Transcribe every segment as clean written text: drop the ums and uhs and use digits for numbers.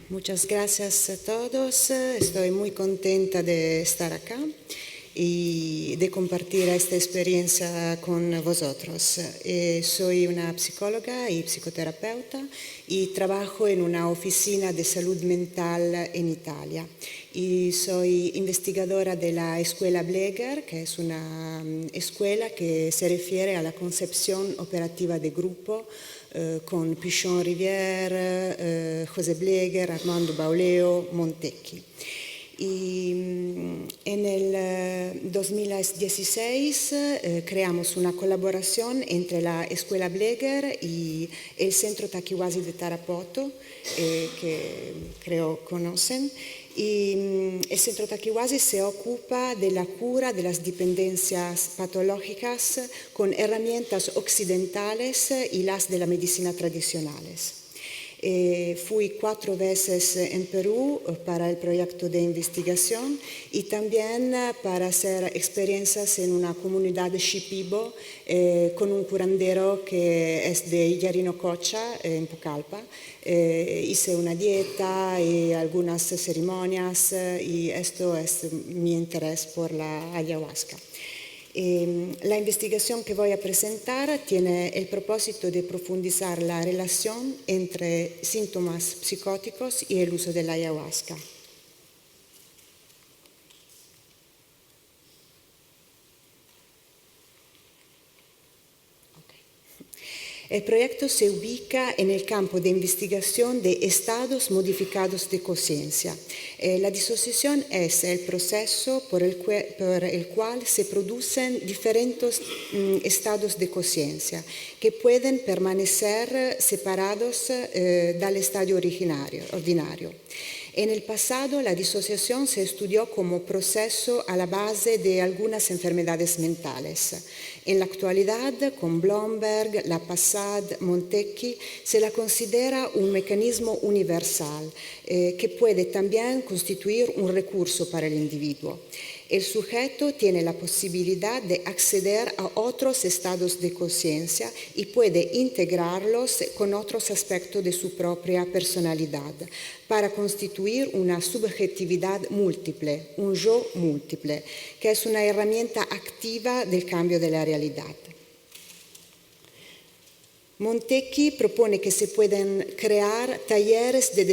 muchas gracias a todos. Estoy muy contenta de estar acá y de compartir esta experiencia con vosotros. Soy una psicóloga y psicoterapeuta y trabajo en una oficina de salud mental en Italia. Y soy investigadora de la Escuela Bleger, que es una escuela que se refiere a la concepción operativa de grupo con Pichon Rivière, José Bleger, Armando Bauleo, Montecchi. Y en el 2016 creamos una colaboración entre la Escuela Bleger y el Centro Tachiwasi de Tarapoto, que creo conocen. Y el Centro Tachiwasi se ocupa de la cura de las dependencias patológicas con herramientas occidentales y las de la medicina tradicionales. Fui 4 veces en Perú para el proyecto de investigación y también para hacer experiencias en una comunidad de Shipibo con un curandero que es de Yarinococha, en Pucallpa. Hice una dieta y algunas ceremonias y esto es mi interés por la ayahuasca. La investigación que voy a presentar tiene el propósito de profundizar la relación entre síntomas psicóticos y el uso de la ayahuasca. El proyecto se ubica en el campo de investigación de estados modificados de conciencia. La disociación es el proceso por el cual se producen diferentes estados de conciencia que pueden permanecer separados del estadio ordinario. En el pasado, la disociación se estudió como proceso a la base de algunas enfermedades mentales. En la actualidad, con Blomberg, Lapassade, Montecchi, se la considera un mecanismo universal que puede también constituir un recurso para el individuo. El sujeto tiene la posibilidad de acceder a otros estados de conciencia y puede integrarlos con otros aspectos de su propia personalidad para constituir una subjetividad múltiple, un yo múltiple, que es una herramienta activa del cambio de la realidad. Montecchi propone que se pueden crear talleres de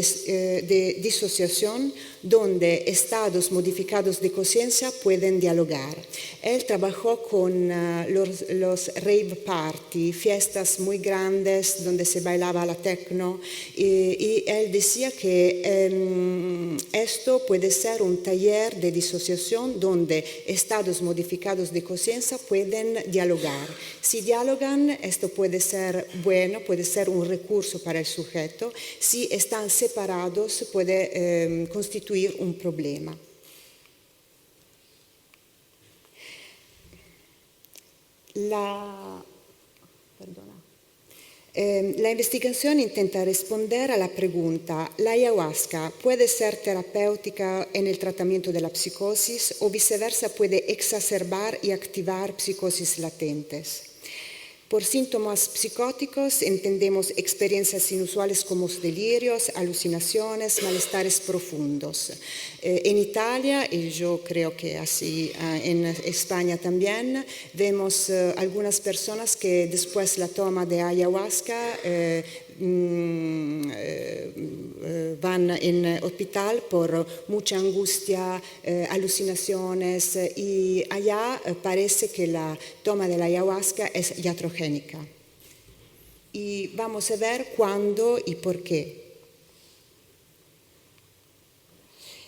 disociación donde estados modificados de conciencia pueden dialogar. Él trabajó con los rave party, fiestas muy grandes donde se bailaba la techno, y él decía que esto puede ser un taller de disociación donde estados modificados de conciencia pueden dialogar. Si dialogan, esto puede ser bueno, puede ser un recurso para el sujeto. Si están separados, puede constituir un problema. La investigación intenta responder a la pregunta: ¿la ayahuasca puede ser terapéutica en el tratamiento de la psicosis o viceversa puede exacerbar y activar psicosis latentes? Por síntomas psicóticos entendemos experiencias inusuales como delirios, alucinaciones, malestares profundos. En Italia, y yo creo que así en España también, vemos algunas personas que después de la toma de ayahuasca van en hospital por mucha angustia, alucinaciones, y allá parece que la toma de la ayahuasca es iatrogénica. Y vamos a ver cuándo y por qué.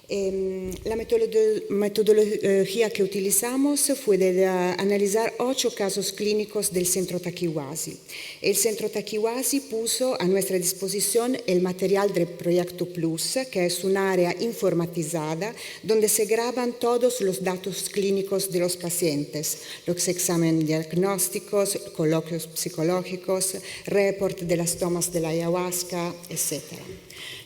La metodología que utilizamos fue de analizar 8 casos clínicos del Centro Tachiwasi. El Centro Tachiwasi puso a nuestra disposición el material del Proyecto Plus, que es un área informatizada donde se graban todos los datos clínicos de los pacientes, los exámenes diagnósticos, coloquios psicológicos, report de las tomas de la ayahuasca, etc.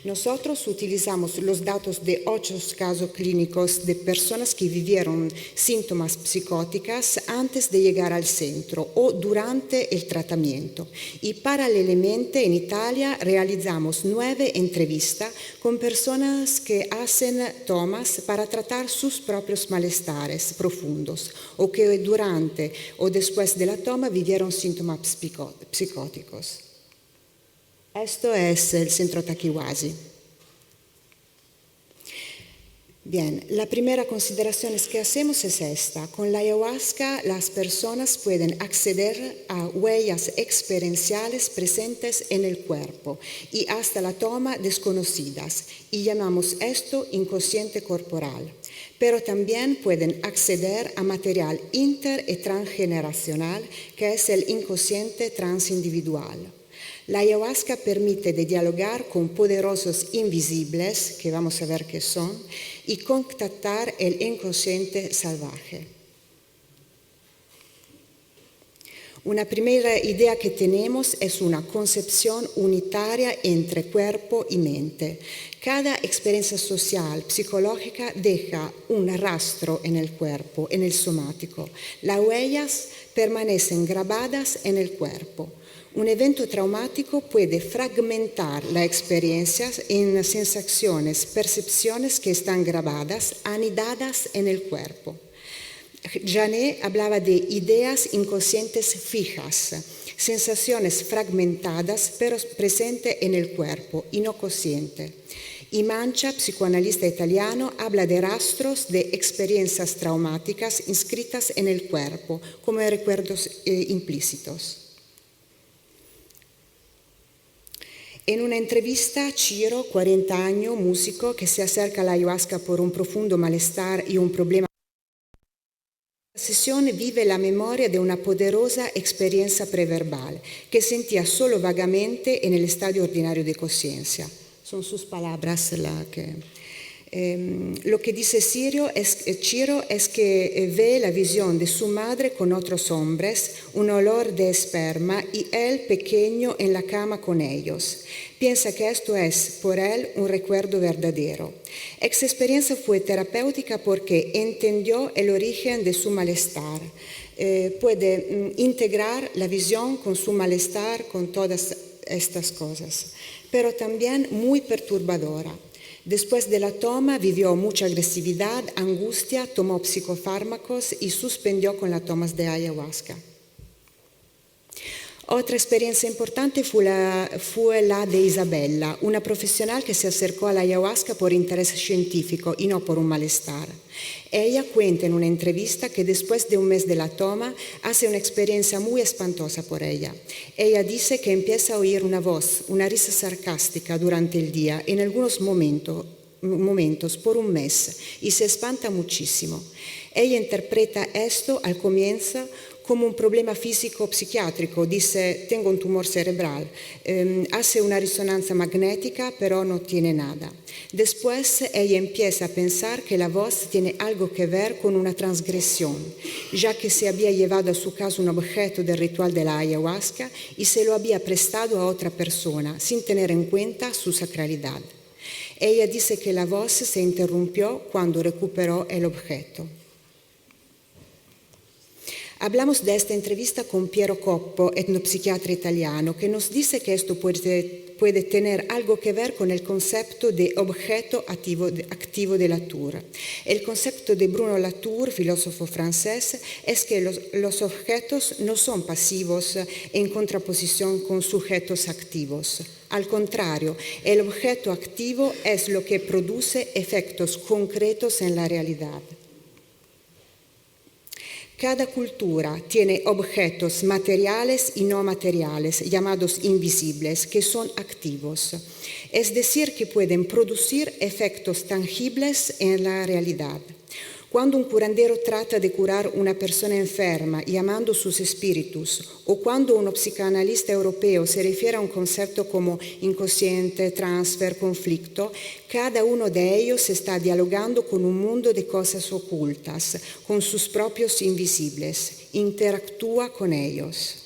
Nosotros utilizamos los datos de 8 casos clínicos de personas que vivieron síntomas psicóticas antes de llegar al centro o durante el tratamiento. Y paralelamente en Italia realizamos 9 entrevistas con personas que hacen tomas para tratar sus propios malestares profundos o que durante o después de la toma vivieron síntomas psicóticos. Esto es el Centro Takiwasi. Bien, la primera consideración que hacemos es esta. Con la ayahuasca las personas pueden acceder a huellas experienciales presentes en el cuerpo y hasta la toma desconocidas, y llamamos esto inconsciente corporal. Pero también pueden acceder a material inter- y transgeneracional, que es el inconsciente transindividual. La ayahuasca permite de dialogar con poderosos invisibles, que vamos a ver qué son, y contactar el inconsciente salvaje. Una primera idea que tenemos es una concepción unitaria entre cuerpo y mente. Cada experiencia social, psicológica, deja un rastro en el cuerpo, en el somático. Las huellas permanecen grabadas en el cuerpo. Un evento traumático puede fragmentar la experiencia en sensaciones, percepciones que están grabadas, anidadas en el cuerpo. Janet hablaba de ideas inconscientes fijas, sensaciones fragmentadas pero presentes en el cuerpo y no consciente. Y Mancha, psicoanalista italiano, habla de rastros de experiencias traumáticas inscritas en el cuerpo, como recuerdos implícitos. En una entrevista, Ciro, 40 años, músico, que se acerca a la ayahuasca por un profundo malestar y un problema. La sesión vive la memoria de una poderosa experiencia preverbal que sentía solo vagamente en el estadio ordinario de conciencia. Son sus palabras lo que dice Ciro es que ve la visión de su madre con otros hombres, un olor de esperma y él pequeño en la cama con ellos. Piensa que esto es por él un recuerdo verdadero. Esa experiencia fue terapéutica porque entendió el origen de su malestar. Puede integrar la visión con su malestar, con todas estas cosas, pero también muy perturbadora. Después de la toma vivió mucha agresividad, angustia, tomó psicofármacos y suspendió con las tomas de ayahuasca. Otra experiencia importante fue la de Isabella, una profesional que se acercó a la ayahuasca por interés científico y no por un malestar. Ella cuenta en una entrevista que después de un mes de la toma hace una experiencia muy espantosa por ella. Ella dice que empieza a oír una voz, una risa sarcástica durante el día, en algunos momentos por un mes, y se espanta muchísimo. Ella interpreta esto al comienzo como un problema físico psiquiátrico, dice tengo un tumor cerebral, hace una resonancia magnética pero no tiene nada. Después ella empieza a pensar que la voz tiene algo que ver con una transgresión, ya que se había llevado a su casa un objeto del ritual de la ayahuasca y se lo había prestado a otra persona sin tener en cuenta su sacralidad. Ella dice que la voz se interrumpió cuando recuperó el objeto. Hablamos de esta entrevista con Piero Coppo, etnopsiquiatra italiano, que nos dice que esto puede tener algo que ver con el concepto de objeto activo de Latour. El concepto de Bruno Latour, filósofo francés, es que los objetos no son pasivos en contraposición con sujetos activos. Al contrario, el objeto activo es lo que produce efectos concretos en la realidad. Cada cultura tiene objetos materiales y no materiales, llamados invisibles, que son activos. Es decir, que pueden producir efectos tangibles en la realidad. Cuando un curandero trata de curar una persona enferma llamando sus espíritus, o cuando un psicoanalista europeo se refiere a un concepto como inconsciente, transfer, conflicto, cada uno de ellos está dialogando con un mundo de cosas ocultas, con sus propios invisibles, interactúa con ellos.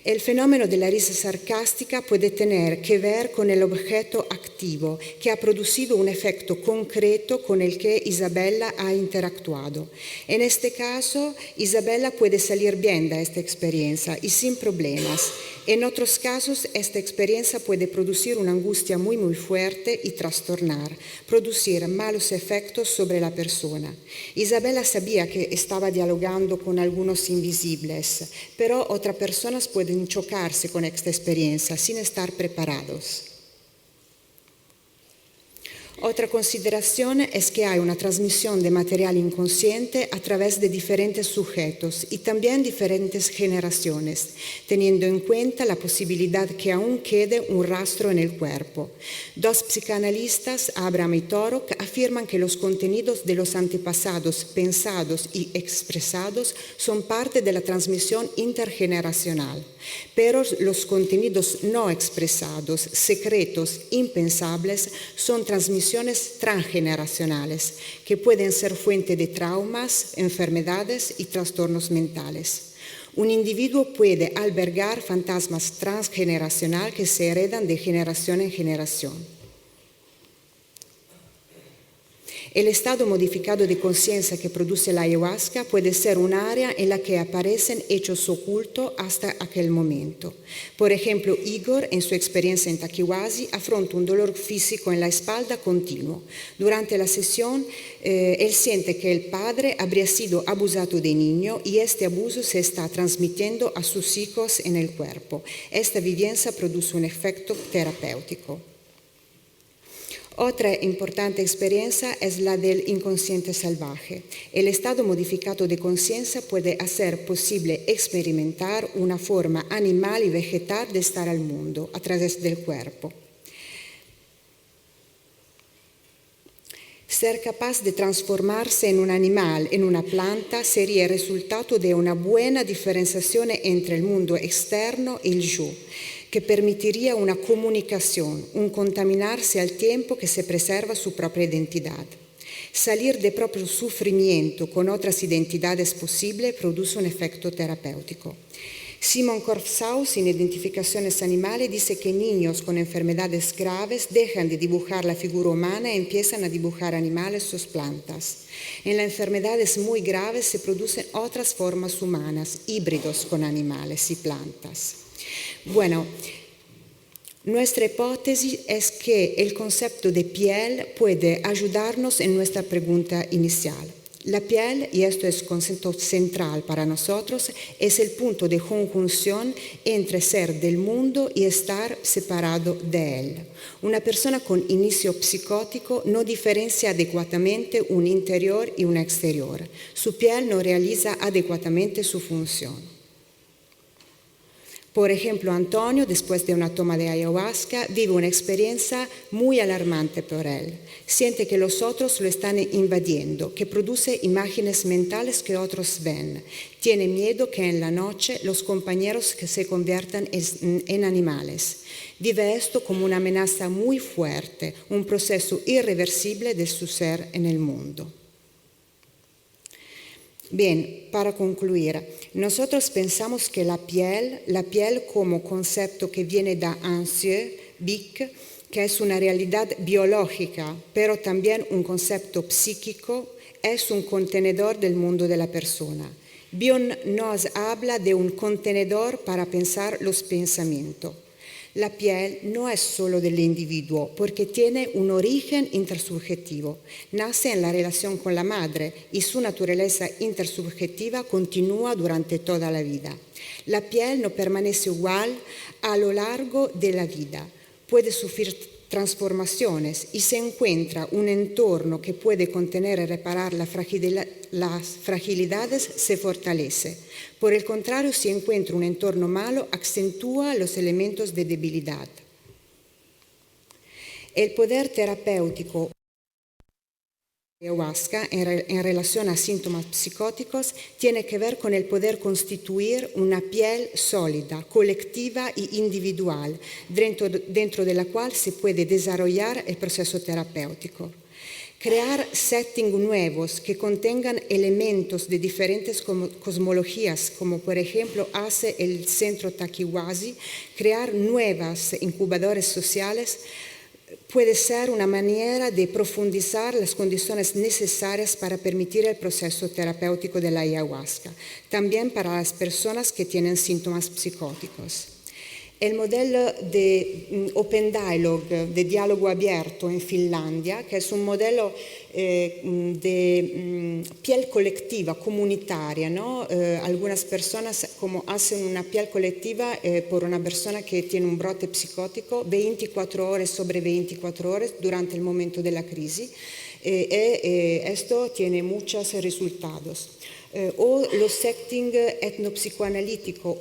El fenómeno de la risa sarcástica puede tener que ver con el objeto activo que ha producido un efecto concreto con el que Isabella ha interactuado. En este caso, Isabella puede salir bien de esta experiencia y sin problemas. En otros casos, esta experiencia puede producir una angustia muy fuerte y trastornar, producir malos efectos sobre la persona. Isabella sabía que estaba dialogando con algunos invisibles, pero otras personas pueden chocarse con esta experiencia sin estar preparados. Otra consideración es que hay una transmisión de material inconsciente a través de diferentes sujetos y también diferentes generaciones, teniendo en cuenta la posibilidad que aún quede un rastro en el cuerpo. Dos psicoanalistas, Abraham y Torok, afirman que los contenidos de los antepasados pensados y expresados son parte de la transmisión intergeneracional, pero los contenidos no expresados, secretos, impensables, son transmisiones transgeneracionales que pueden ser fuente de traumas, enfermedades y trastornos mentales. Un individuo puede albergar fantasmas transgeneracionales que se heredan de generación en generación. El estado modificado de conciencia que produce la ayahuasca puede ser un área en la que aparecen hechos ocultos hasta aquel momento. Por ejemplo, Igor, en su experiencia en Takiwasi, afronta un dolor físico en la espalda continuo. Durante la sesión, él siente que el padre habría sido abusado de niño y este abuso se está transmitiendo a sus hijos en el cuerpo. Esta vivencia produce un efecto terapéutico. Otra importante experiencia es la del inconsciente salvaje. El estado modificado de conciencia puede hacer posible experimentar una forma animal y vegetal de estar al mundo a través del cuerpo. Ser capaz de transformarse en un animal, en una planta, sería el resultado de una buena diferenciación entre el mundo externo y el yo, que permitiría una comunicación, un contaminarse al tiempo que se preserva su propia identidad. Salir de propio sufrimiento con otras identidades posibles produce un efecto terapéutico. Simon Korfsaus, en Identificaciones Animales, dice que niños con enfermedades graves dejan de dibujar la figura humana y empiezan a dibujar animales o plantas. En las enfermedades muy graves se producen otras formas humanas, híbridos con animales y plantas. Bueno, nuestra hipótesis es que el concepto de piel puede ayudarnos en nuestra pregunta inicial. La piel, y esto es un concepto central para nosotros, es el punto de conjunción entre ser del mundo y estar separado de él. Una persona con inicio psicótico no diferencia adecuadamente un interior y un exterior. Su piel no realiza adecuadamente su función. Por ejemplo, Antonio, después de una toma de ayahuasca, vive una experiencia muy alarmante por él. Siente que los otros lo están invadiendo, que produce imágenes mentales que otros ven. Tiene miedo que en la noche los compañeros se conviertan en animales. Vive esto como una amenaza muy fuerte, un proceso irreversible de su ser en el mundo. Bien, para concluir, nosotros pensamos que la piel como concepto que viene de Ancieux, Bic, que es una realidad biológica, pero también un concepto psíquico, es un contenedor del mundo de la persona. Bion nos habla de un contenedor para pensar los pensamientos. La piel no es solo del individuo porque tiene un origen intersubjetivo. Nace en la relación con la madre y su naturaleza intersubjetiva continúa durante toda la vida. La piel no permanece igual a lo largo de la vida. Puede sufrir transformaciones y se encuentra un entorno que puede contener y reparar las fragilidades, se fortalece. Por el contrario, si encuentra un entorno malo, acentúa los elementos de debilidad. El poder terapéutico de ayahuasca en relación a síntomas psicóticos tiene que ver con el poder constituir una piel sólida, colectiva e individual, dentro de la cual se puede desarrollar el proceso terapéutico. Crear settings nuevos que contengan elementos de diferentes cosmologías, como por ejemplo hace el Centro Takiwasi, crear nuevas incubadores sociales, puede ser una manera de profundizar las condiciones necesarias para permitir el proceso terapéutico de la ayahuasca, también para las personas que tienen síntomas psicóticos. El modelo de Open Dialogue, de diálogo abierto en Finlandia, que es un modelo de piel colectiva, comunitaria, ¿no? Algunas personas como hacen una piel colectiva por una persona que tiene un brote psicótico 24 horas sobre 24 horas durante el momento de la crisis. Esto tiene muchos resultados. O los settings etnopsicoanalíticos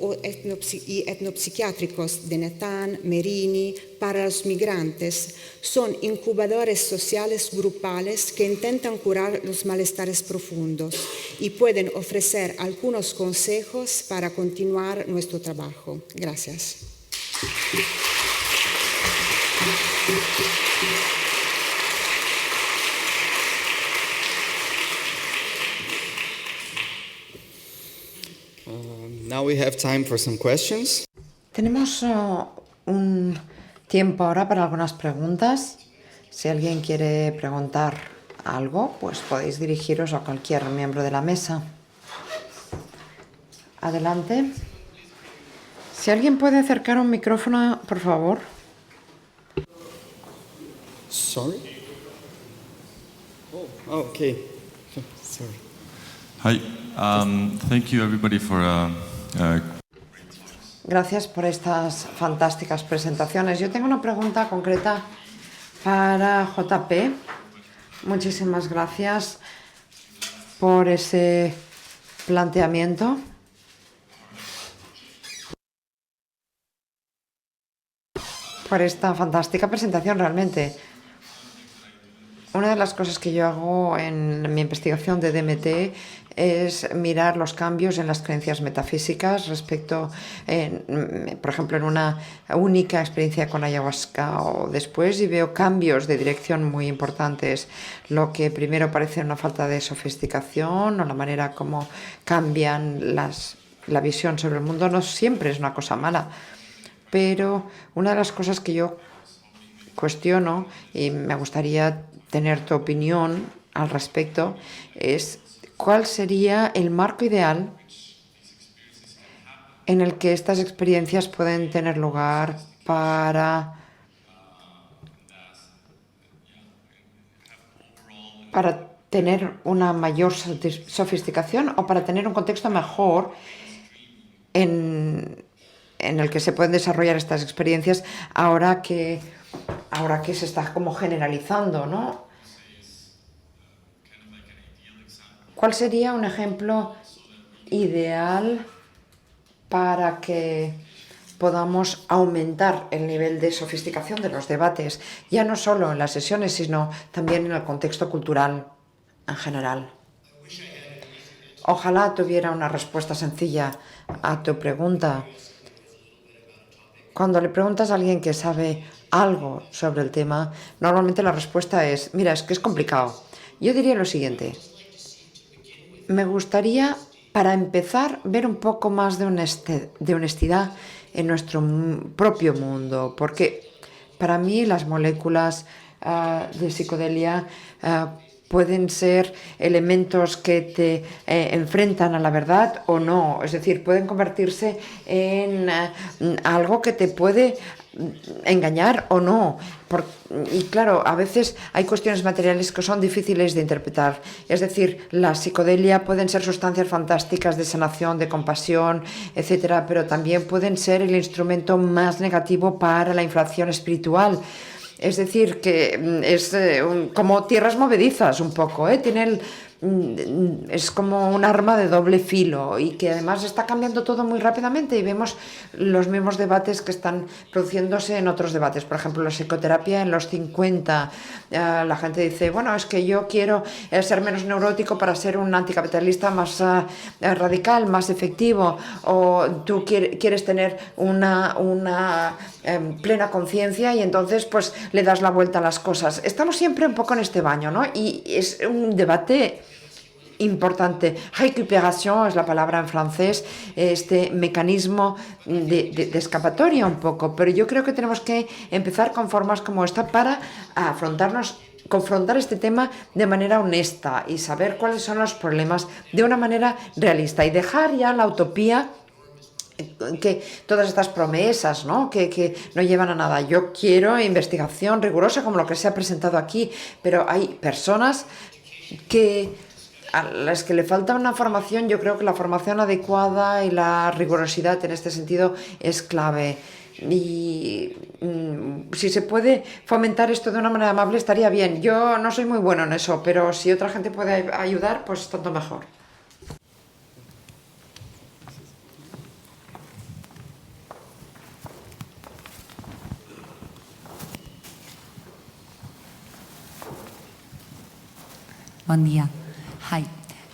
y etnopsiquiátricos de Netan, Merini, para los migrantes, son incubadores sociales grupales que intentan curar los malestares profundos y pueden ofrecer algunos consejos para continuar nuestro trabajo. Gracias. Now we have time for some questions. Tenemos un tiempo ahora para algunas preguntas. Si alguien quiere preguntar algo, pues podéis dirigiros a cualquier miembro de la mesa. Adelante. Si alguien puede acercar un micrófono, por favor. Sorry? Oh, okay. Sorry. Hi. Thank you everybody for Gracias por estas fantásticas presentaciones. Yo tengo una pregunta concreta para JP. Muchísimas gracias por ese planteamiento. Por esta fantástica presentación, realmente. Una de las cosas que yo hago en mi investigación de DMT es mirar los cambios en las creencias metafísicas respecto, por ejemplo, en una única experiencia con ayahuasca o después, y veo cambios de dirección muy importantes. Lo que primero parece una falta de sofisticación o la manera como cambian la visión sobre el mundo no siempre es una cosa mala, pero una de las cosas que yo cuestiono y me gustaría tener tu opinión al respecto es cuál sería el marco ideal en el que estas experiencias pueden tener lugar para tener una mayor sofisticación o para tener un contexto mejor en el que se pueden desarrollar estas experiencias ahora que se está como generalizando, ¿no? ¿Cuál sería un ejemplo ideal para que podamos aumentar el nivel de sofisticación de los debates, ya no solo en las sesiones, sino también en el contexto cultural en general? Ojalá tuviera una respuesta sencilla a tu pregunta. Cuando le preguntas a alguien que sabe algo sobre el tema, normalmente la respuesta es, mira, es que es complicado. Yo diría lo siguiente. Me gustaría, para empezar, ver un poco más de honestidad en nuestro propio mundo, porque para mí las moléculas de psicodelia pueden ser elementos que te enfrentan a la verdad o no. Es decir, pueden convertirse en algo que te puede engañar o no. Y claro, a veces hay cuestiones materiales que son difíciles de interpretar. Es decir, la psicodelia pueden ser sustancias fantásticas de sanación, de compasión, etcétera, pero también pueden ser el instrumento más negativo para la inflación espiritual. Es decir, que es como tierras movedizas un poco, ¿eh? Tiene es como un arma de doble filo y que además está cambiando todo muy rápidamente y vemos los mismos debates que están produciéndose en otros debates. Por ejemplo, la psicoterapia en los 50. La gente dice, bueno, es que yo quiero ser menos neurótico para ser un anticapitalista más radical, más efectivo, o tú quieres tener una plena conciencia y entonces pues le das la vuelta a las cosas. Estamos siempre un poco en este baño, ¿no? Y es un debate importante. Récupération es la palabra en francés, este mecanismo de escapatoria un poco, pero yo creo que tenemos que empezar con formas como esta para confrontar este tema de manera honesta y saber cuáles son los problemas de una manera realista y dejar ya la utopía, que todas estas promesas, ¿no? Que no llevan a nada. Yo quiero investigación rigurosa como lo que se ha presentado aquí, pero hay personas a las que le falta una formación. Yo creo que la formación adecuada y la rigurosidad en este sentido es clave. Y si se puede fomentar esto de una manera amable estaría bien. Yo no soy muy bueno en eso, pero si otra gente puede ayudar, pues tanto mejor. Buen día. Hi.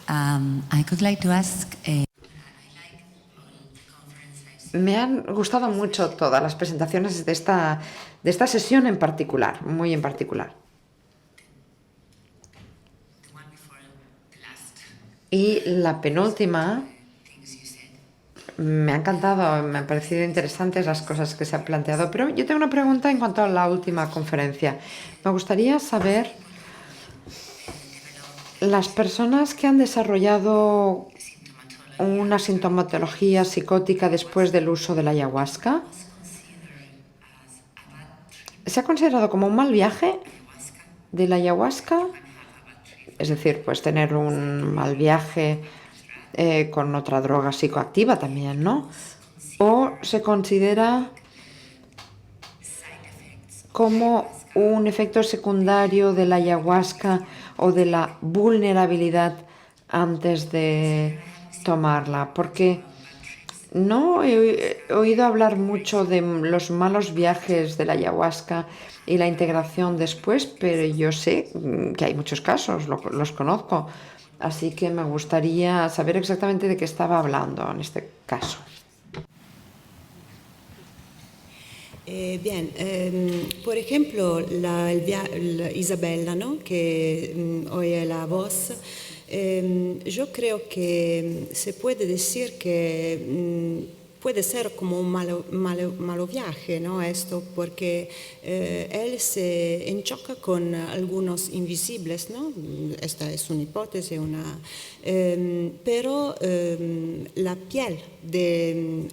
I would like to ask. Me han gustado mucho todas las presentaciones de esta sesión en particular, muy en particular. Y la penúltima, me ha encantado, me han parecido interesantes las cosas que se han planteado, pero yo tengo una pregunta en cuanto a la última conferencia. Me gustaría saber, las personas que han desarrollado una sintomatología psicótica después del uso de la ayahuasca, ¿se ha considerado como un mal viaje de la ayahuasca? Es decir, pues tener un mal viaje con otra droga psicoactiva también, ¿no? ¿O se considera como un efecto secundario de la ayahuasca o de la vulnerabilidad antes de tomarla? Porque no he oído hablar mucho de los malos viajes de la ayahuasca y la integración después, pero yo sé que hay muchos casos, los conozco, así que me gustaría saber exactamente de qué estaba hablando en este caso. Bien, por ejemplo, la Isabella, ¿no? Que oye la voz. Yo creo que se puede decir que puede ser como un malo viaje, ¿no? Esto, porque él se enchoca con algunos invisibles, ¿no? Esta es una hipótesis, pero la piel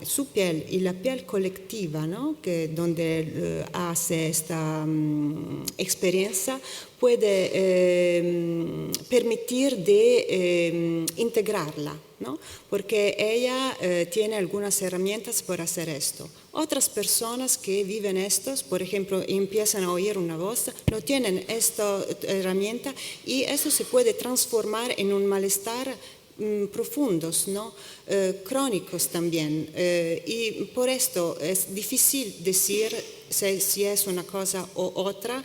su piel y la piel colectiva, ¿no? Que donde hace esta experiencia puede permitir de integrarla, ¿no? Porque ella tiene algunas herramientas para hacer esto. Otras personas que viven estos, por ejemplo, empiezan a oír una voz, no tienen esta herramienta y eso se puede transformar en un malestar profundos, ¿no? Crónicos también. Y por esto es difícil decir si es una cosa o otra,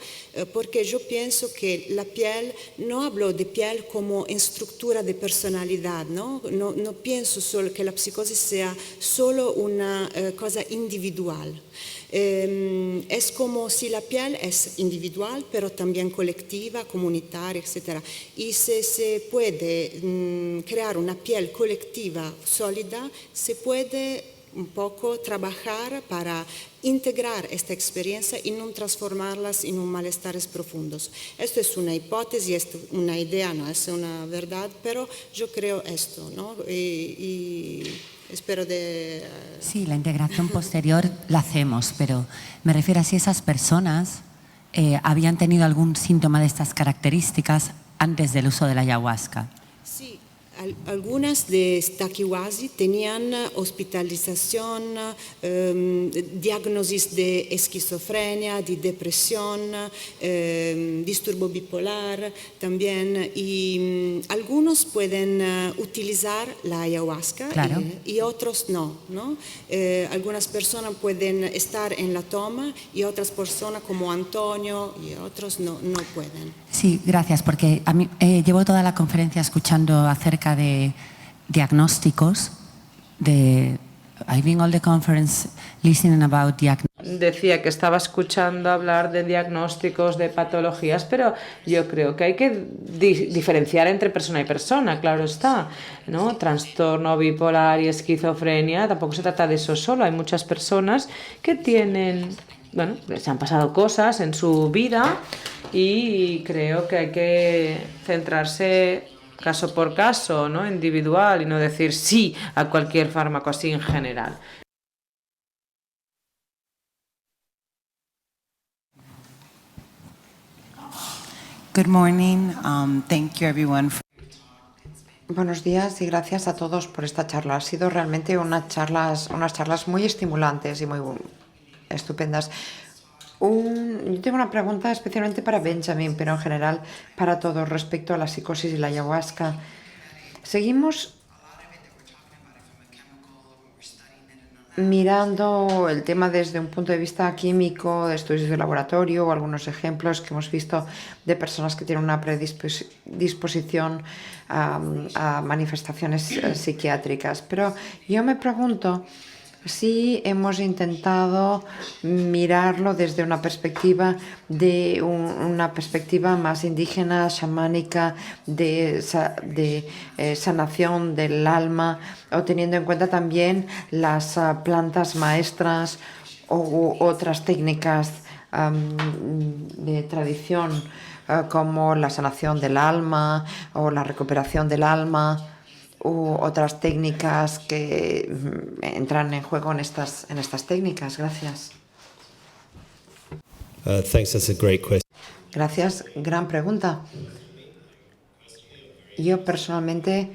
porque yo pienso que la piel, no hablo de piel como estructura de personalidad, ¿no? No pienso solo que la psicosis sea solo una cosa individual. Es como si la piel es individual, pero también colectiva, comunitaria, etc. Y si se puede crear una piel colectiva sólida, se puede un poco trabajar para integrar esta experiencia y no transformarlas en un malestares profundos. Esto es una hipótesis, es una idea, no es una verdad, pero yo creo esto, ¿no? Y espero de... Sí, la integración posterior la hacemos, pero me refiero a si esas personas habían tenido algún síntoma de estas características antes del uso de la ayahuasca. Sí, Algunas de Stakiwazi tenían hospitalización, diagnosis de esquizofrenia, de depresión, disturbo bipolar también, y algunos pueden utilizar la ayahuasca Claro. y otros no, ¿no? Algunas personas pueden estar en la toma y otras personas como Antonio y otros no pueden. Sí, gracias, porque a mí, llevo toda la conferencia escuchando acerca de diagnósticos. I've been all the conference listening about diagnósticos. Decía que estaba escuchando hablar de diagnósticos, de patologías, pero yo creo que hay que diferenciar entre persona y persona, claro está, ¿no? Trastorno bipolar y esquizofrenia, tampoco se trata de eso solo. Hay muchas personas que tienen, bueno, les han pasado cosas en su vida y creo que hay que centrarse caso por caso, ¿no? Individual, y no decir sí a cualquier fármaco así en general. Good morning. Thank you everyone. Buenos días y gracias a todos por esta charla. Ha sido realmente unas charlas muy estimulantes y muy estupendas. Yo tengo una pregunta especialmente para Benjamin, pero en general para todos respecto a la psicosis y la ayahuasca. Seguimos mirando el tema desde un punto de vista químico, de estudios de laboratorio o algunos ejemplos que hemos visto de personas que tienen una predisposición a manifestaciones psiquiátricas. Pero yo me pregunto si hemos intentado mirarlo desde una perspectiva más indígena, chamánica, de sanación del alma, o teniendo en cuenta también las plantas maestras o otras técnicas de tradición como la sanación del alma o la recuperación del alma, u otras técnicas que entran en juego en estas técnicas. Gracias. Thanks, that's a great question. Gracias, gran pregunta. Yo personalmente,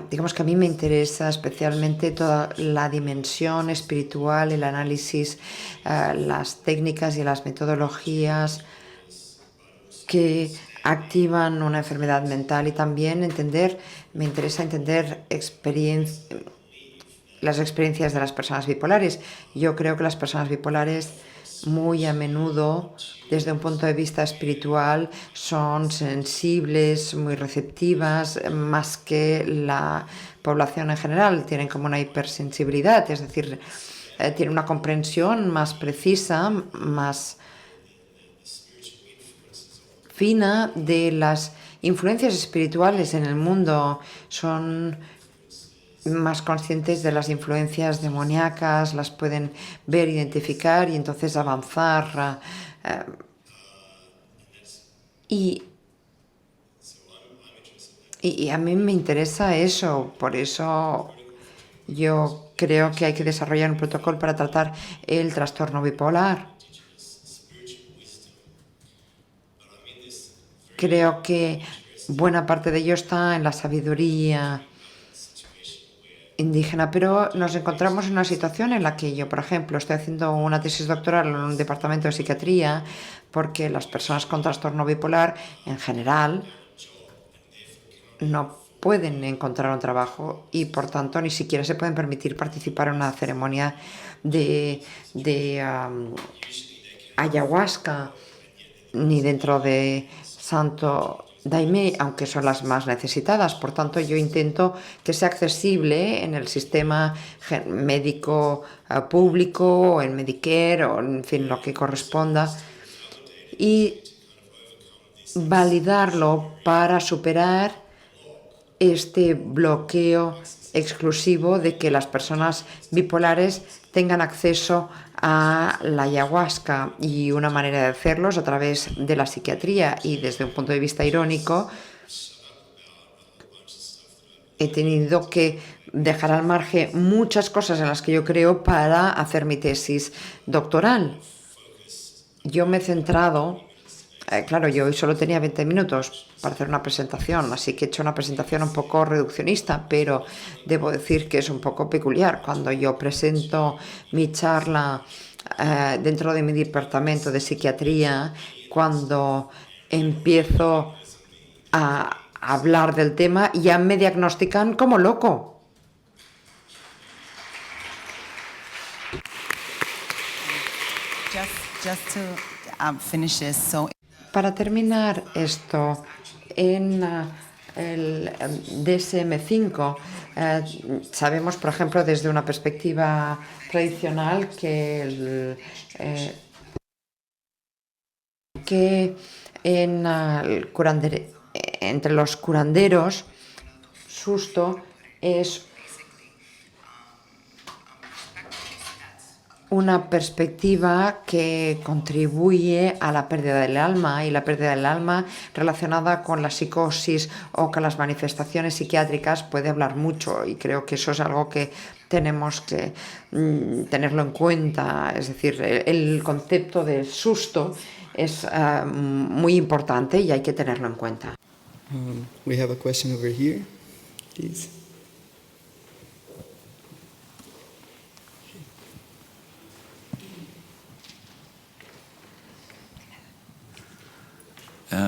digamos que a mí me interesa especialmente toda la dimensión espiritual, el análisis, las técnicas y las metodologías que activan una enfermedad mental, y también me interesa entender las experiencias de las personas bipolares. Yo creo que las personas bipolares muy a menudo, desde un punto de vista espiritual, son sensibles, muy receptivas, más que la población en general. Tienen como una hipersensibilidad, es decir, tienen una comprensión más precisa, más fina de las influencias espirituales en el mundo. Son más conscientes de las influencias demoníacas, las pueden ver, identificar y entonces avanzar. Y a mí me interesa eso, por eso yo creo que hay que desarrollar un protocolo para tratar el trastorno bipolar. Creo que buena parte de ello está en la sabiduría indígena, pero nos encontramos en una situación en la que yo, por ejemplo, estoy haciendo una tesis doctoral en un departamento de psiquiatría porque las personas con trastorno bipolar, en general, no pueden encontrar un trabajo y, por tanto, ni siquiera se pueden permitir participar en una ceremonia de ayahuasca, ni dentro de Santo Daime, aunque son las más necesitadas. Por tanto, yo intento que sea accesible en el sistema médico público, o en Medicare, o en fin, lo que corresponda, y validarlo para superar este bloqueo exclusivo de que las personas bipolares tengan acceso a la ayahuasca, y una manera de hacerlo es a través de la psiquiatría. Y desde un punto de vista irónico, he tenido que dejar al margen muchas cosas en las que yo creo para hacer mi tesis doctoral. Yo me he centrado Claro, yo hoy solo tenía 20 minutos para hacer una presentación, así que he hecho una presentación un poco reduccionista, pero debo decir que es un poco peculiar cuando yo presento mi charla dentro de mi departamento de psiquiatría, cuando empiezo a hablar del tema, ya me diagnostican como loco. Just to finish this, so Para terminar esto, en el DSM-5 sabemos, por ejemplo, desde una perspectiva tradicional que entre los curanderos, susto es una perspectiva que contribuye a la pérdida del alma, y la pérdida del alma relacionada con la psicosis o con las manifestaciones psiquiátricas puede hablar mucho, y creo que eso es algo que tenemos que tenerlo en cuenta. Es decir, el concepto del susto es muy importante y hay que tenerlo en cuenta. We have a question over here, please.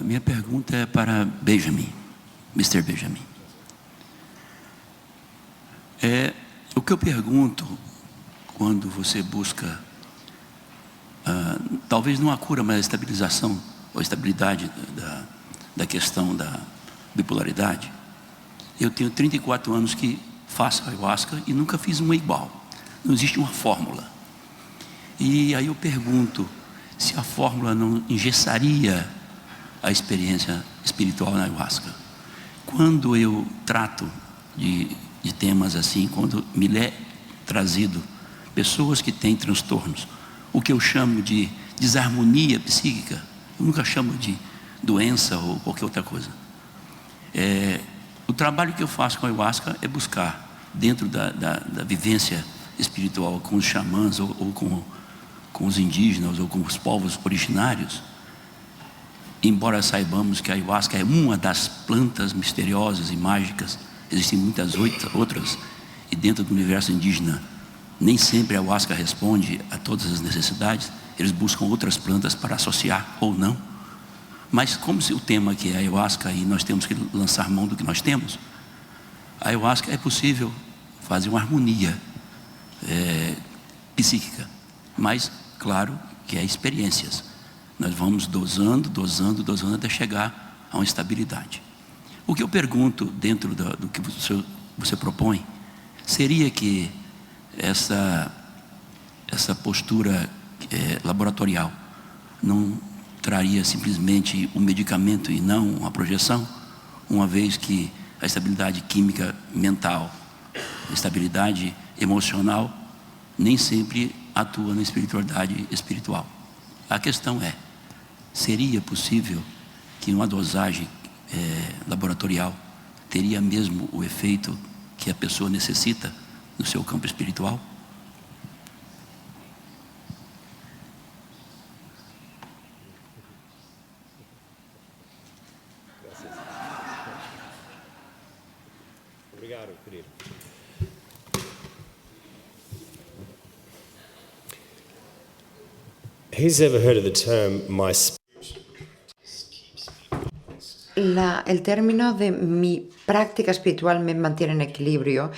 Minha pergunta é para Benjamin, Mr. Benjamin. O que eu pergunto quando você busca, talvez não a cura, mas a estabilização ou estabilidade da questão da bipolaridade. Eu tenho 34 anos que faço ayahuasca e nunca fiz uma igual. Não existe uma fórmula. E aí eu pergunto se a fórmula não engessaria a experiência espiritual na ayahuasca. Quando eu trato de temas assim, quando me é trazido pessoas que têm transtornos, o que eu chamo de desarmonia psíquica, eu nunca chamo de doença ou qualquer outra coisa. O trabalho que eu faço com a ayahuasca é buscar, dentro da vivência espiritual com os xamãs ou com os indígenas ou com os povos originários, embora saibamos que a ayahuasca é uma das plantas misteriosas e mágicas, existem muitas outras, e dentro do universo indígena nem sempre a ayahuasca responde a todas as necessidades, eles buscam outras plantas para associar ou não. Mas como se o tema aqui é a ayahuasca e nós temos que lançar mão do que nós temos, a ayahuasca é possível fazer uma harmonia psíquica, mas claro que é experiências. Nós vamos dosando até chegar a uma estabilidade. O que eu pergunto dentro do que você propõe seria que essa postura laboratorial não traria simplesmente um medicamento e não uma projeção, uma vez que a estabilidade química mental, a estabilidade emocional nem sempre atua na espiritualidade espiritual. A questão é, seria possível que uma dosagem laboratorial teria mesmo o efeito que a pessoa necessita no seu campo espiritual? Obrigado, querido. Who's ever heard of the term my El término de mi práctica espiritual me mantiene en equilibrio,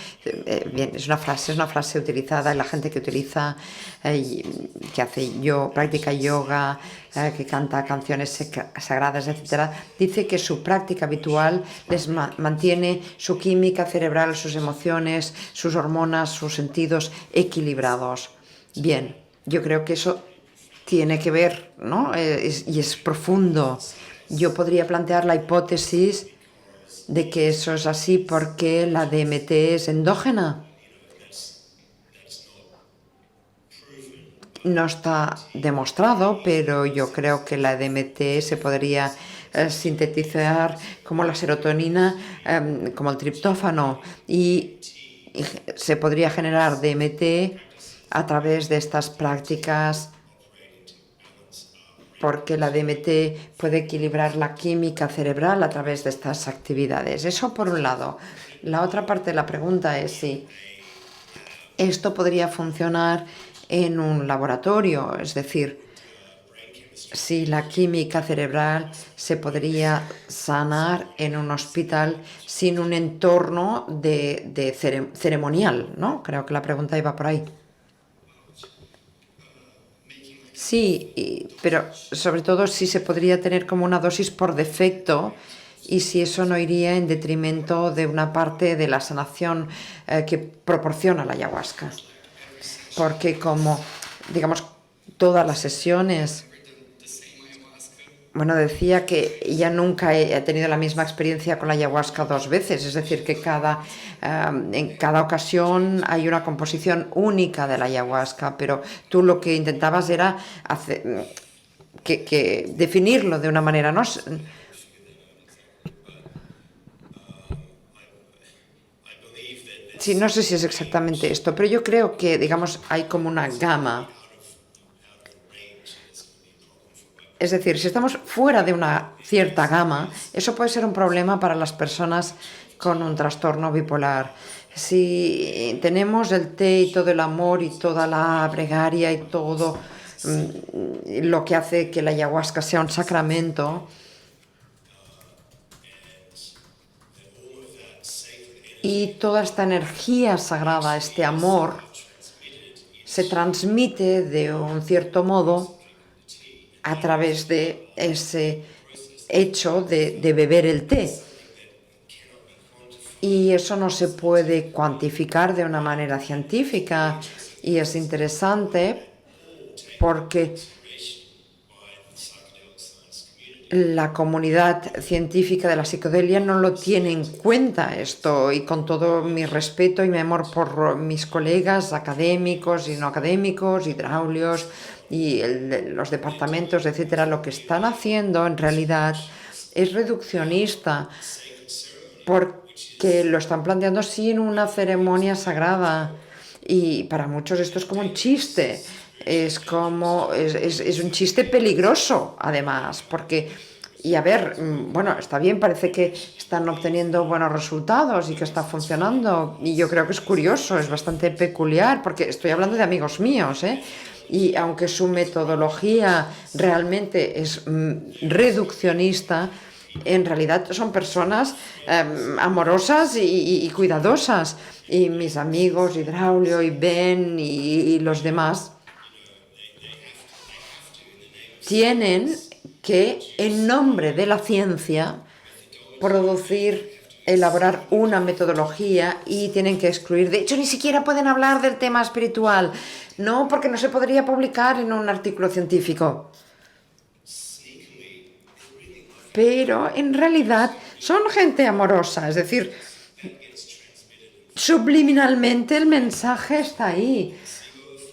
bien, es una frase utilizada, y la gente que utiliza, que hace práctica yoga, que canta canciones sagradas, etc., dice que su práctica habitual les mantiene su química cerebral, sus emociones, sus hormonas, sus sentidos equilibrados. Bien, yo creo que eso tiene que ver, ¿no? Y es profundo. Yo podría plantear la hipótesis de que eso es así porque la DMT es endógena. No está demostrado, pero yo creo que la DMT se podría sintetizar como la serotonina, como el triptófano, y se podría generar DMT a través de estas prácticas porque la DMT puede equilibrar la química cerebral a través de estas actividades. Eso por un lado. La otra parte de la pregunta es si esto podría funcionar en un laboratorio, es decir, si la química cerebral se podría sanar en un hospital sin un entorno ceremonial, ¿no? Creo que la pregunta iba por ahí. Sí, pero sobre todo si se podría tener como una dosis por defecto y si eso no iría en detrimento de una parte de la sanación que proporciona la ayahuasca. Porque como, digamos, todas las sesiones, bueno, decía que ya nunca he tenido la misma experiencia con la ayahuasca 2 veces, es decir, que en cada ocasión hay una composición única de la ayahuasca, pero tú lo que intentabas era definirlo de una manera, ¿no? Sí, no sé si es exactamente esto, pero yo creo que, digamos, hay como una gama. Es decir, si estamos fuera de una cierta gama, eso puede ser un problema para las personas con un trastorno bipolar. Si tenemos el té y todo el amor y toda la plegaria y todo lo que hace que la ayahuasca sea un sacramento, y toda esta energía sagrada, este amor, se transmite de un cierto modo a través de ese hecho de beber el té. Y eso no se puede cuantificar de una manera científica. Y es interesante porque la comunidad científica de la psicodelia no lo tiene en cuenta esto, y con todo mi respeto y mi amor por mis colegas académicos y no académicos, hidráulicos y los departamentos, etcétera, lo que están haciendo en realidad es reduccionista, porque lo están planteando sin una ceremonia sagrada, y para muchos esto es como un chiste. Es un chiste peligroso, además, porque, y a ver, bueno, está bien, parece que están obteniendo buenos resultados y que está funcionando, y yo creo que es curioso, es bastante peculiar, porque estoy hablando de amigos míos, y aunque su metodología realmente es reduccionista, en realidad son personas amorosas y cuidadosas, y mis amigos, Hidraulio y Ben y los demás, tienen que, en nombre de la ciencia, elaborar una metodología, y tienen que excluir. De hecho, ni siquiera pueden hablar del tema espiritual, no, porque no se podría publicar en un artículo científico. Pero en realidad son gente amorosa, es decir, subliminalmente el mensaje está ahí.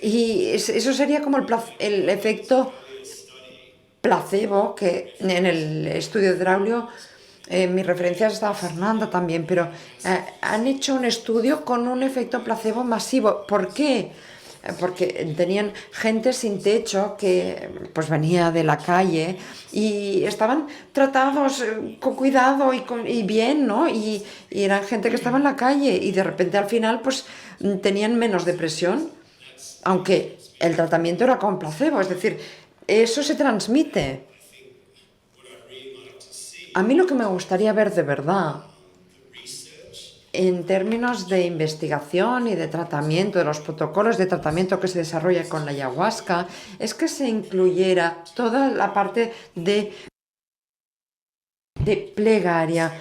Y eso sería como el efecto placebo, que en el estudio de Hidraulio, mi referencia estaba Fernanda también, pero han hecho un estudio con un efecto placebo masivo. ¿Por qué? Porque tenían gente sin techo que pues venía de la calle y estaban tratados con cuidado y bien, ¿no? Y eran gente que estaba en la calle, y de repente al final pues tenían menos depresión, aunque el tratamiento era con placebo. Es decir, eso se transmite. A mí lo que me gustaría ver de verdad, en términos de investigación y de tratamiento, de los protocolos de tratamiento que se desarrolla con la ayahuasca, es que se incluyera toda la parte de plegaria,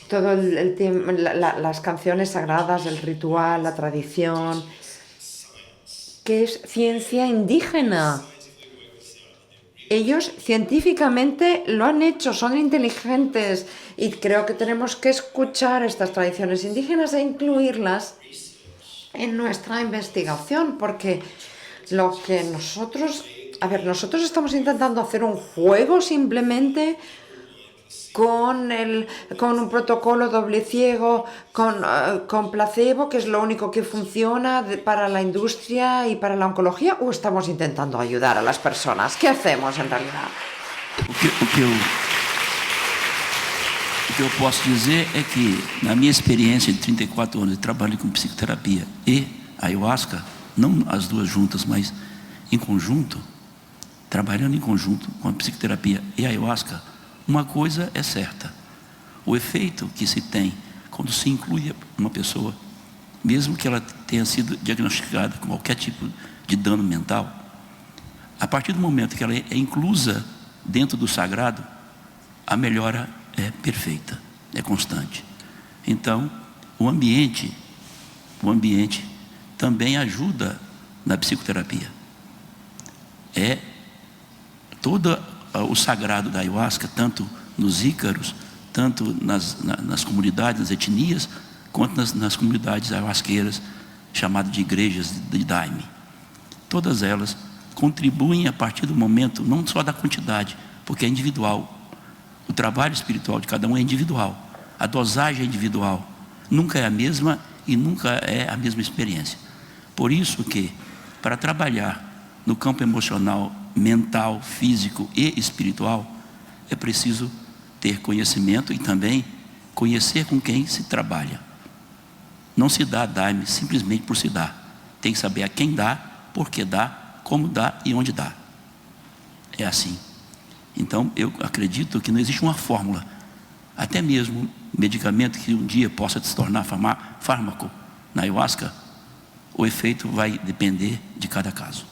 todo el tema, las canciones sagradas, el ritual, la tradición, que es ciencia indígena. Ellos científicamente lo han hecho, son inteligentes, y creo que tenemos que escuchar estas tradiciones indígenas e incluirlas en nuestra investigación, porque lo que nosotros estamos intentando hacer un juego simplemente con un protocolo doble ciego, con placebo, que es lo único que funciona para la industria y para la oncología, o estamos intentando ayudar a las personas. ¿Qué hacemos en realidad? O que eu posso dizer é que, na minha experiência de 34 anos de trabalho com psicoterapia e ayahuasca, não as duas juntas, mas em conjunto, trabalhando em conjunto com a psicoterapia e a ayahuasca, uma coisa é certa: o efeito que se tem quando se inclui uma pessoa, mesmo que ela tenha sido diagnosticada com qualquer tipo de dano mental, a partir do momento que ela é inclusa dentro do sagrado, a melhora é perfeita, é constante. Então, o ambiente também ajuda na psicoterapia. É todo o sagrado da ayahuasca, tanto nos ícaros, tanto nas comunidades, nas etnias, quanto nas comunidades ayahuasqueiras, chamadas de igrejas de Daime. Todas elas contribuem a partir do momento, não só da quantidade, porque é individual. O trabalho espiritual de cada um é individual. A dosagem é individual. Nunca é a mesma e nunca é a mesma experiência. Por isso que, para trabalhar no campo emocional, mental, físico e espiritual, é preciso ter conhecimento e também conhecer com quem se trabalha. Não se dá Daime simplesmente por se dar. Tem que saber a quem dá, por que dá, como dá e onde dá. É assim. Então, eu acredito que não existe uma fórmula. Até mesmo medicamento que um dia possa se tornar fármaco na ayahuasca, o efeito vai depender de cada caso.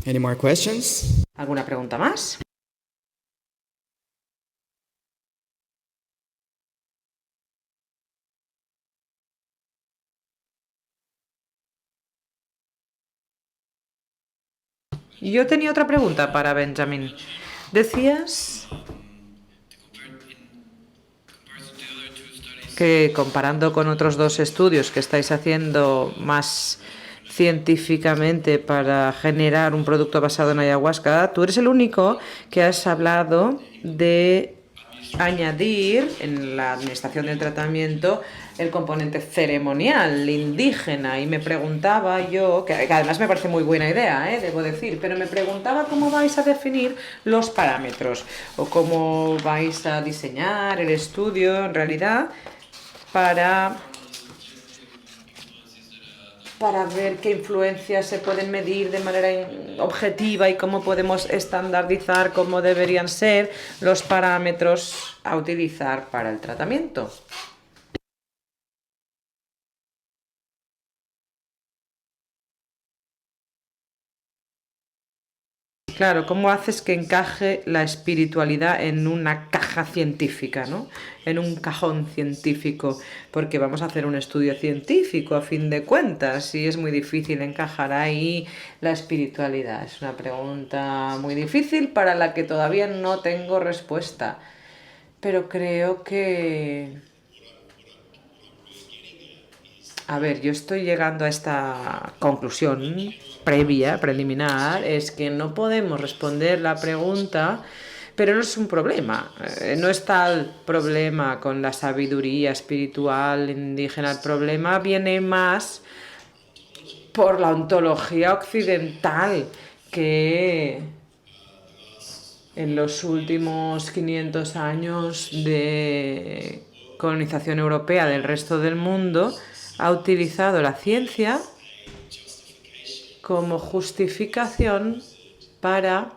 Any more questions? ¿Alguna pregunta más? Yo tenía otra pregunta para Benjamin. Decías que comparando con otros dos estudios que estáis haciendo más científicamente para generar un producto basado en ayahuasca, tú eres el único que has hablado de añadir en la administración del tratamiento el componente ceremonial indígena, y me preguntaba yo, que además me parece muy buena idea, debo decir, pero me preguntaba cómo vais a definir los parámetros o cómo vais a diseñar el estudio en realidad para ver qué influencias se pueden medir de manera objetiva y cómo podemos estandarizar cómo deberían ser los parámetros a utilizar para el tratamiento. Claro, ¿cómo haces que encaje la espiritualidad en una caja científica, ¿no? En un cajón científico? Porque vamos a hacer un estudio científico a fin de cuentas y es muy difícil encajar ahí la espiritualidad. Es una pregunta muy difícil para la que todavía no tengo respuesta. Pero creo que... A ver, yo estoy llegando a esta conclusión preliminar, es que no podemos responder la pregunta, pero no es un problema. No está el problema con la sabiduría espiritual indígena. El problema viene más por la ontología occidental, que en los últimos 500 años de colonización europea del resto del mundo ha utilizado la ciencia como justificación para,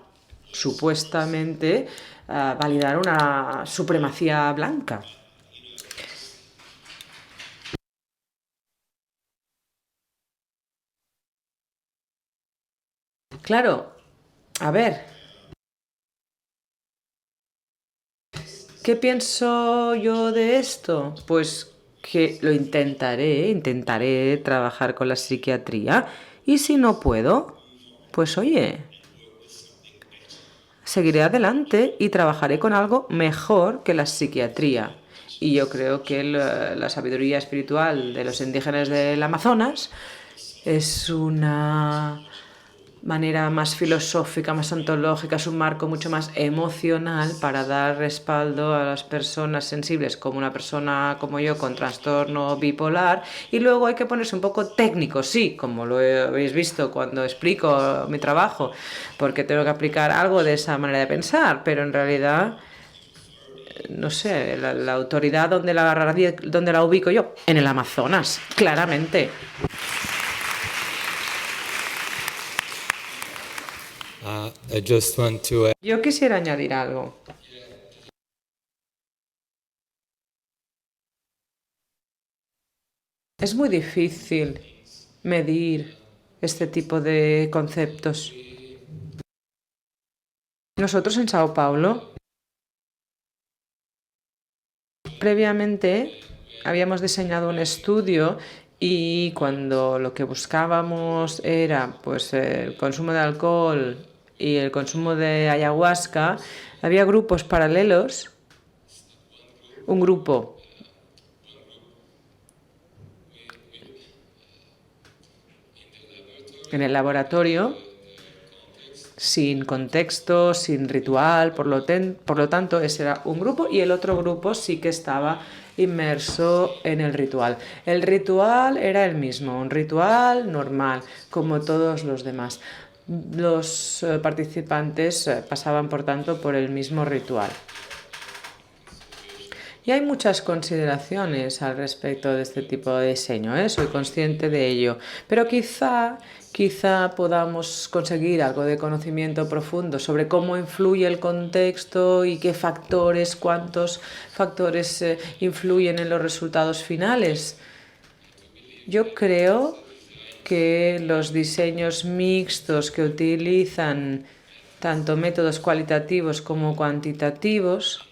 supuestamente, validar una supremacía blanca. Claro, a ver, ¿qué pienso yo de esto? Pues que lo intentaré trabajar con la psiquiatría, y si no puedo, pues oye, seguiré adelante y trabajaré con algo mejor que la psiquiatría. Y yo creo que la sabiduría espiritual de los indígenas del Amazonas es una manera más filosófica, más ontológica, es un marco mucho más emocional para dar respaldo a las personas sensibles, como una persona como yo con trastorno bipolar, y luego hay que ponerse un poco técnico, sí, como lo habéis visto cuando explico mi trabajo, porque tengo que aplicar algo de esa manera de pensar, pero en realidad, no sé, la autoridad, ¿dónde la ubico yo? En el Amazonas, claramente. I just want to Yo quisiera añadir algo. Es muy difícil medir este tipo de conceptos. Nosotros en Sao Paulo, previamente, habíamos diseñado un estudio y cuando lo que buscábamos era pues, el consumo de alcohol y el consumo de ayahuasca, había grupos paralelos. Un grupo en el laboratorio, sin contexto, sin ritual, por lo tanto ese era un grupo y el otro grupo sí que estaba inmerso en el ritual. El ritual era el mismo, un ritual normal, como todos los demás. Los participantes pasaban, por tanto, por el mismo ritual. Y hay muchas consideraciones al respecto de este tipo de diseño, soy consciente de ello, pero quizá podamos conseguir algo de conocimiento profundo sobre cómo influye el contexto y qué factores, cuántos factores influyen en los resultados finales. Yo creo que los diseños mixtos que utilizan tanto métodos cualitativos como cuantitativos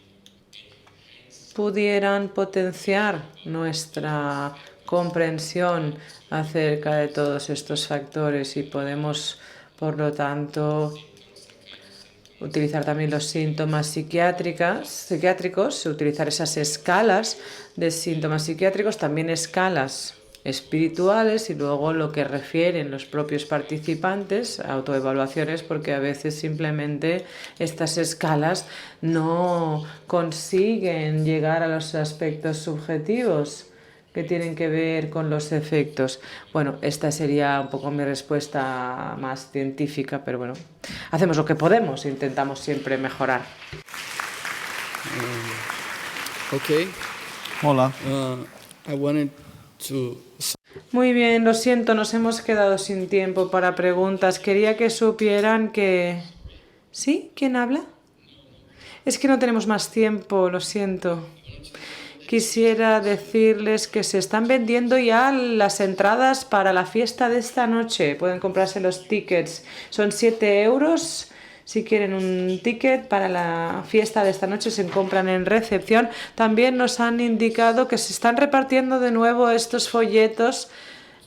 pudieran potenciar nuestra comprensión acerca de todos estos factores y podemos, por lo tanto, utilizar también los síntomas psiquiátricos, utilizar esas escalas de síntomas psiquiátricos, también escalas espirituales y luego lo que refieren los propios participantes, autoevaluaciones, porque a veces simplemente estas escalas no consiguen llegar a los aspectos subjetivos que tienen que ver con los efectos. Bueno, esta sería un poco mi respuesta más científica, pero bueno, hacemos lo que podemos, intentamos siempre mejorar. Okay. Hola. I wanted to... Muy bien, lo siento, nos hemos quedado sin tiempo para preguntas. Quería que supieran que... ¿Sí? ¿Quién habla? Es que no tenemos más tiempo, lo siento. Quisiera decirles que se están vendiendo ya las entradas para la fiesta de esta noche. Pueden comprarse los tickets. Son 7 euros. Si quieren un ticket para la fiesta de esta noche, se compran en recepción. También nos han indicado que se están repartiendo de nuevo estos folletos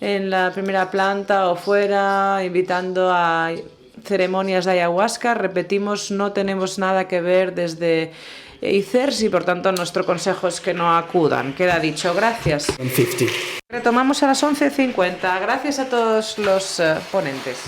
en la primera planta o fuera, invitando a ceremonias de ayahuasca. Repetimos, no tenemos nada que ver desde ICERS y por tanto nuestro consejo es que no acudan. Queda dicho. Gracias. 1:50. Retomamos a las 11:50. Gracias a todos los ponentes.